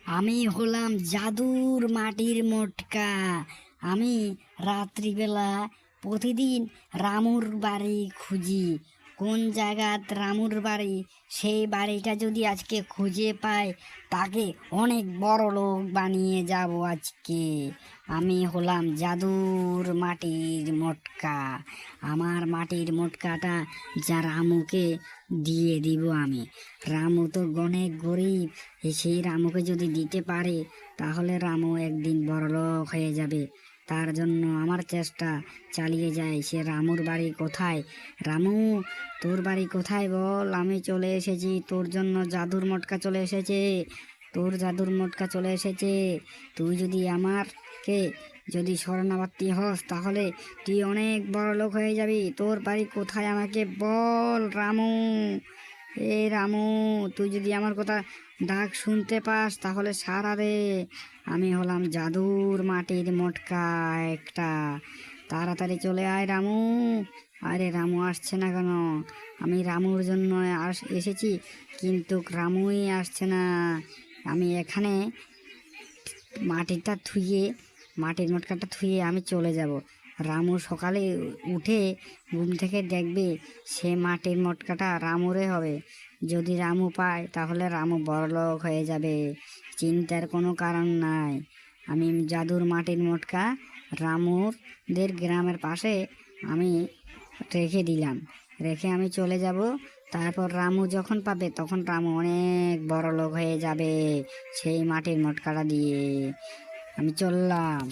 আমি হলাম জাদুর মাটির মটকা। আমি রাত্রিবেলা প্রতিদিন রামুর বাড়ি খুঁজি। কোন জায়গাত রামুর বাড়ি, সেই বাড়িটা যদি আজকে খুঁজে পাই, তাকে অনেক বড় লোক বানিয়ে যাব আজকে। আমি হলাম জাদুর মাটির মটকা। আমার মাটির মটকাটা যা রামুকে দিয়ে দিব আমি। রামু তো অনেক গরিব, সেই রামুকে যদি দিতে পারে তাহলে রামু একদিন বড়লোক হয়ে যাবে। তার জন্য আমার চেষ্টা চালিয়ে যায়। সে রামুর বাড়ি কোথায়? রামু, তোর বাড়ি কোথায় বল? আমি চলে এসেছি, তোর জন্য জাদুর মটকা চলে এসেছে। তোর জাদুর মটকা চলে এসেছে। তুই যদি আমারকে যদি শরণার্থী হস তাহলে তুই অনেক বড় লোক হয়ে যাবি। তোর বাড়ি কোথায় আমাকে বল রামু। এ রামু, তুই যদি আমার কথা ডাক শুনতে পাস তাহলে সাড়া দে। আমি হলাম জাদুর মাটির মটকা একটা। তাড়াতাড়ি চলে আয় রামু। আরে রামু আসছে না কেন? আমি রামুর জন্য এসেছি, কিন্তু রামুই আসছে না। আমি এখানে মাটিটা থুয়ে, মাটির মটকাটা থুয়ে আমি চলে যাব। রামু সকালে উঠে ঘুম থেকে দেখবে সে মাটির মটকাটা রামুরে হবে। যদি রামু পায় তাহলে রামু বড়লোক হয়ে যাবে। চিন্তার কোনো কারণ নাই। আমি জাদুর মাটির মটকা রামুদের গ্রামের পাশে আমি রেখে দিলাম। রেখে আমি চলে যাব। তারপর রামু যখন পাবে তখন রামু অনেক বড় লোক হয়ে যাবে সেই মাটির মটকাটা দিয়ে। আমি চললাম।